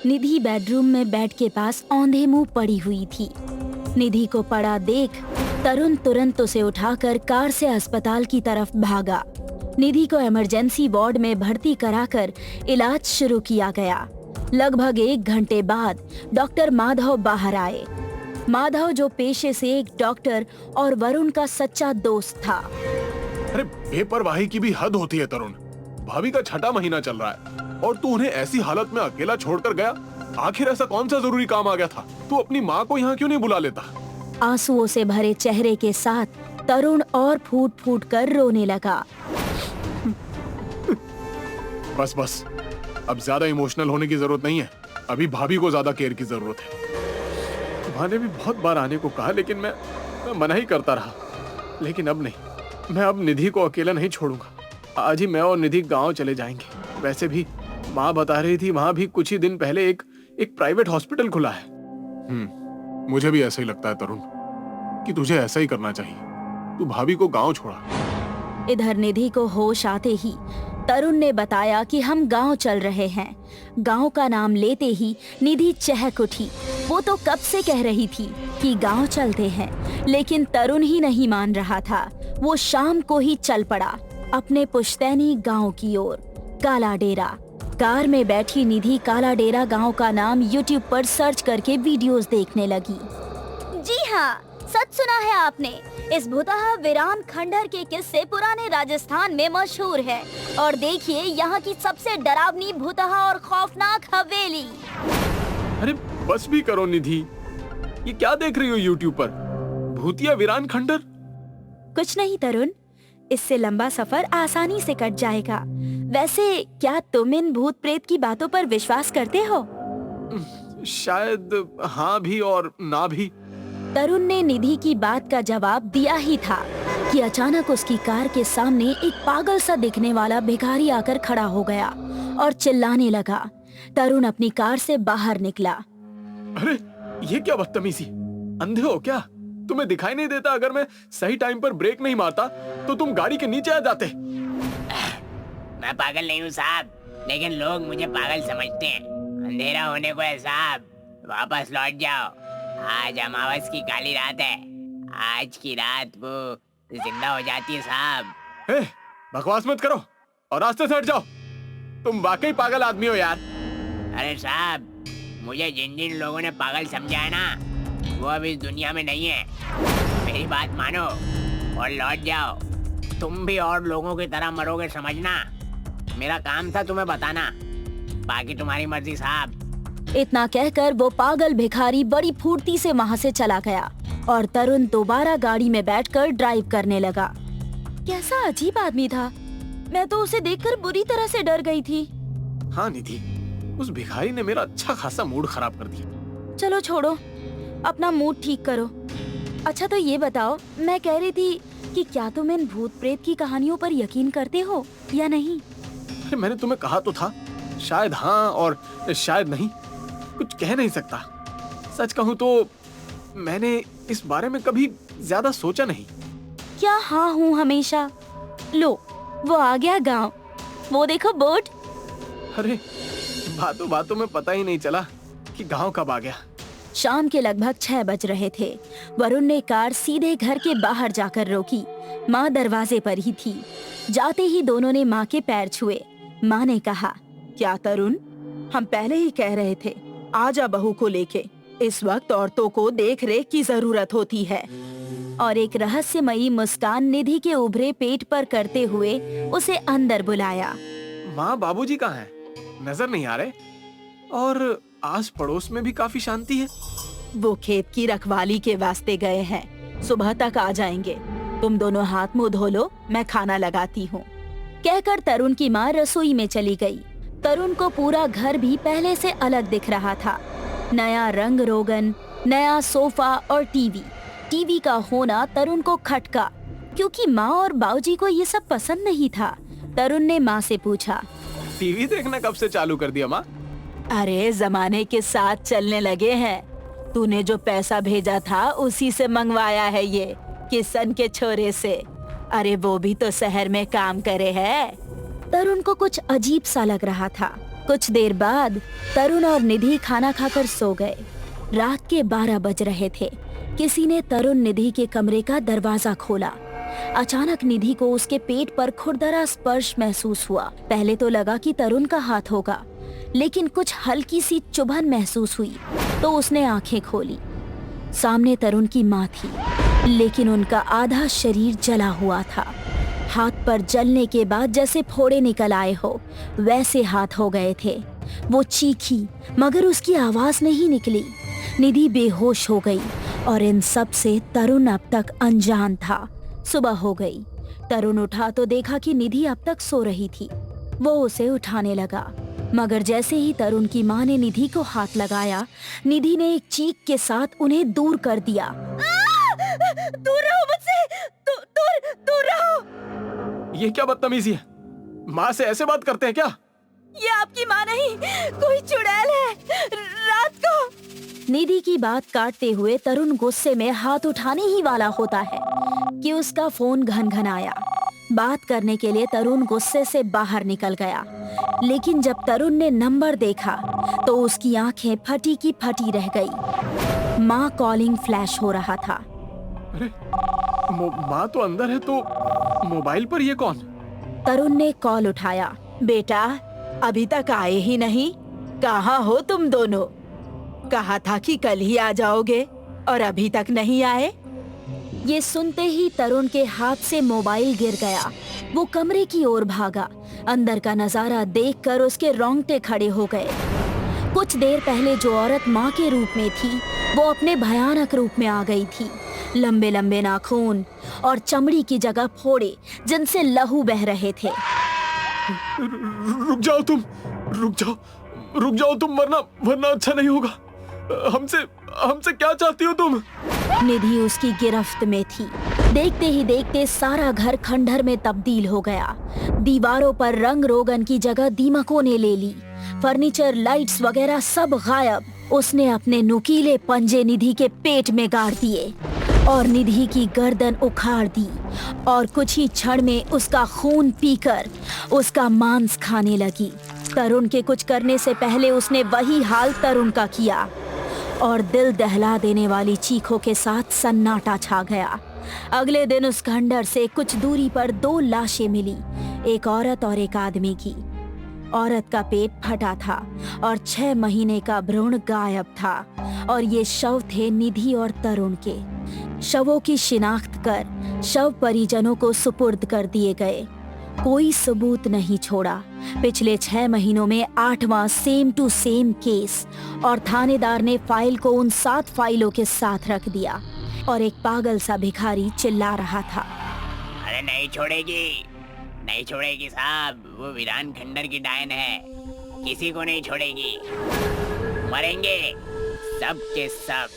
निधि bedroom में bed के पास औंधे मुंह पड़ी हुई थी। निधि को पड़ा देख तरुण तुरंत उसे उठाकर कार से अस्पताल की तरफ भागा। निधि को इमरजेंसी वार्ड में भर्ती कराकर इलाज शुरू किया गया। लगभग 1 घंटे बाद डॉक्टर माधव बाहर आए। माधव जो पेशे से एक डॉक्टर और वरुण का सच्चा दोस्त था। अरे बेपरवाही की भी हद होती है तरुण। भाभी का 6वां महीना चल रहा है और तू उन्हें ऐसी हालत में अकेला छोड़कर गया। आखिर ऐसा कौन सा जरूरी काम आ गया था? तू अपनी माँ को यहाँ क्यों नहीं बुला लेता? आंसुओं से भरे चेहरे के साथ तरुण और फूट फूट कर रोने लगा। बस अब ज्यादा इमोशनल होने की जरूरत नहीं है। अभी भाभी को ज्यादा केयर की जरूरत है। तुम्हारे भी बहुत बार आने को कहा लेकिन मैं मना ही करता रहा। लेकिन अब नहीं, मैं अब निधि को अकेला नहीं छोड़ूंगा। आज ही मैं और निधि गांव चले जाएंगे। वैसे भी माँ बता रही थी वहां भी कुछ ही दिन पहले एक प्राइवेट हॉस्पिटल खुला है। मुझे भी ऐसा ही लगता है तरुण कि तुझे ऐसा ही करना चाहिए। तू भाभी को गांव छोड़ा। इधर निधि को होश आते ही तरुण ने बताया कि हम गांव चल रहे हैं। गांव का नाम लेते ही निधि चहक उठी। वो तो कब से कह रही थी कि गांव चलते हैं, लेकिन तरुण ही नहीं मान रहा था। वो शाम को ही चल पड़ा अपने पुश्तैनी गांव की ओर, काला डेरा। कार में बैठी निधि काला डेरा गांव का नाम यूट्यूब पर सर्च करके वीडियोस देखने लगी। जी हाँ, सच सुना है आपने। इस भूतहा वीरान खंडहर के किस्से पुराने राजस्थान में मशहूर है। और देखिए यहाँ की सबसे डरावनी भूतहा और खौफनाक हवेली। अरे बस भी करो निधि, ये क्या देख रही हो यूट्यूब पर? भूतिया वीरान खंडहर? कुछ नहीं तरुण, इससे लंबा सफर आसानी से कट जाएगा। वैसे क्या तुम इन भूत प्रेत की बातों पर विश्वास करते हो? शायद हाँ भी और ना भी। तरुण ने निधि की बात का जवाब दिया ही था कि अचानक उसकी कार के सामने एक पागल सा दिखने वाला भिखारी आकर खड़ा हो गया और चिल्लाने लगा। तरुण अपनी कार से बाहर निकला। अरे ये क्या बदतमीजी! अंधे हो क्या? तुम्हें दिखाई नहीं देता अगर मैं सही टाइम पर ब्रेक नहीं मारता तो तुम गाड़ी के नीचे आ जाते। मैं पागल नहीं हूँ साहब, लेकिन लोग मुझे पागल समझते हैं। अंधेरा होने को है साहब, वापस लौट जाओ। आज अमावस की काली रात है। आज की रात वो जिंदा हो जाती है साहब। बकवास मत करो और रास्ते से हट जाओ। तुम वाकई पागल आदमी हो यार। अरे साहब, मुझे जिन जिन लोगों ने पागल समझा है ना, वो अब इस दुनिया में नहीं है। मेरी बात मानो और लौट जाओ। तुम भी और लोगों की तरह मरोगे समझना। मेरा काम था तुम्हें बताना, बाकी तुम्हारी मर्जी साहब। इतना कहकर वो पागल भिखारी बड़ी फुर्ती से वहाँ से चला गया और तरुण दोबारा गाड़ी में बैठकर ड्राइव करने लगा। कैसा अजीब आदमी था। मैं तो उसे देखकर बुरी तरह से डर गई थी। हाँ निधि, उस भिखारी ने मेरा अच्छा खासा मूड खराब कर दिया। चलो छोड़ो, अपना मूड ठीक करो। अच्छा तो ये बताओ, मैं कह रही थी कि क्या तुम इन भूत प्रेत की कहानियों पर यकीन करते हो या नहीं? अरे मैंने तुम्हें कहा तो था, शायद हाँ और शायद नहीं। कुछ कह नहीं सकता। सच कहूँ तो मैंने इस बारे में कभी ज्यादा सोचा नहीं। क्या हाँ हूँ हमेशा? लो, वो आ गया गांव। वो देखो बोर्ड। अरे बातों बातों में पता ही नहीं चला कि गांव कब आ गया। शाम के लगभग 6 बज रहे थे। वरुण ने कार सीधे घर के बाहर जाकर रोकी। माँ दरवाजे पर ही थी। जाते ही दोनों ने माँ के पैर छुए। माँ ने कहा, क्या तरुण, हम पहले ही कह रहे थे, आजा बहू को लेके। इस वक्त औरतों को देख रेख की जरूरत होती है। और एक रहस्यमयी मुस्कान निधि के उभरे पेट पर करते हुए उसे अंदर बुलाया। माँ बाबूजी कहाँ हैं? नजर नहीं आ रहे। और आस पड़ोस में भी काफी शांति है। वो खेत की रखवाली के वास्ते गए हैं, सुबह तक आ जाएंगे। तुम दोनों हाथ मुंह धो लो, मैं खाना लगाती हूँ। कहकर तरुण की माँ रसोई में चली गई। तरुण को पूरा घर भी पहले से अलग दिख रहा था। नया रंग रोगन, नया सोफा और टीवी का होना तरुण को खटका, क्योंकि माँ और बाबूजी को ये सब पसंद नहीं था। तरुण ने माँ से पूछा, टीवी देखना कब से चालू कर दिया माँ? अरे जमाने के साथ चलने लगे हैं। तूने जो पैसा भेजा था उसी से मंगवाया है ये, किशन के छोरे से। अरे वो भी तो शहर में काम करे है। तरुण को कुछ अजीब सा लग रहा था। कुछ देर बाद तरुण और निधि खाना खाकर सो गए। रात के 12 बज रहे थे। किसी ने तरुण निधि के कमरे का दरवाजा खोला। अचानक निधि को उसके पेट पर खुरदरा स्पर्श महसूस हुआ। पहले तो लगा कि तरुण का हाथ होगा, लेकिन कुछ हल्की सी चुभन महसूस हुई तो उसने आंखें खोली। सामने तरुण की माँ थी, लेकिन उनका आधा शरीर जला हुआ था। हाथ पर जलने के बाद जैसे फोड़े निकल आए हो वैसे हाथ हो गए थे। वो चीखी मगर उसकी आवाज नहीं निकली। निधि बेहोश हो गई और इन सब से तरुण अब तक अनजान था। सुबह हो गई। तरुण उठा तो देखा कि निधि अब तक सो रही थी। वो उसे उठाने लगा, मगर जैसे ही तरुण की माँ ने निधि को हाथ लगाया, निधि ने एक चीख के साथ उन्हें दूर कर दिया। दूर रहो मुझसे, दूर दूर रहो। ये क्या बदतमीजी है? माँ से ऐसे बात करते हैं क्या? ये आपकी माँ नहीं, कोई चुड़ैल है। रात को। निधि की बात काटते हुए तरुण गुस्से में हाथ उठाने ही वाला होता है कि उसका फोन घनघनाया। बात करने के लिए तरुण गुस्से से बाहर निकल गया, लेकिन जब तरुण ने नंबर देखा तो उसकी आंखें फटी की फटी रह गई। माँ कॉलिंग फ्लैश हो रहा था। अरे माँ तो अंदर है, तो मोबाइल पर ये कौन? तरुण ने कॉल उठाया। बेटा, अभी तक आए ही नहीं। कहाँ हो तुम दोनों? कहा था कि कल ही आ जाओगे और अभी तक नहीं आए। ये सुनते ही तरुण के हाथ से मोबाइल गिर गया। वो कमरे की ओर भागा। अंदर का नजारा देखकर उसके रोंगटे खड़े हो गए। कुछ देर पहले जो औरत माँ के रूप में थी, वो अपने भयानक रूप में आ गई थी। लंबे लंबे नाखून और चमड़ी की जगह फोड़े जिनसे लहू बह रहे थे। रुक जाओ तुम, रुक जाओ तुम, वरना अच्छा नहीं होगा। हमसे क्या चाहती हो तुम? निधि उसकी गिरफ्त में थी। देखते ही देखते सारा घर खंडहर में तब्दील हो गया। दीवारों पर रंग रोगन की जगह दीमकों ने ले ली। फर्नीचर, लाइट्स वगैरह सब गायब। उसने अपने नुकीले पंजे निधि के पेट में गाड़ दिए और निधि की गर्दन उखाड़ दी और कुछ ही क्षण में उसका खून पीकर उसका मांस खाने लगी। तरुण के कुछ करने से पहले उसने वही हाल तरुण का किया और दिल दहला देने वाली चीखों के साथ सन्नाटा छा गया। अगले दिन उस खंडहर से कुछ दूरी पर 2 लाशें मिली, एक औरत और एक आदमी की। औरत का पेट फटा था और 6 महीने का भ्रूण गायब था और ये शव थे निधि और तरुण के। शवों की शिनाख्त कर शव परिजनों को सुपुर्द कर दिए गए। कोई सबूत नहीं छोड़ा। पिछले 6 महीनों में 8वां सेम टू सेम केस और थानेदार ने फाइल को उन 7 फाइलों के साथ रख दिया और एक पागल सा भिखारी चिल्ला रहा था। अरे नहीं छोड़ेगी साहब, वो वीरान खंडर की डायन है, किसी को नहीं छोड़ेगी। मरेंगे सब के सब।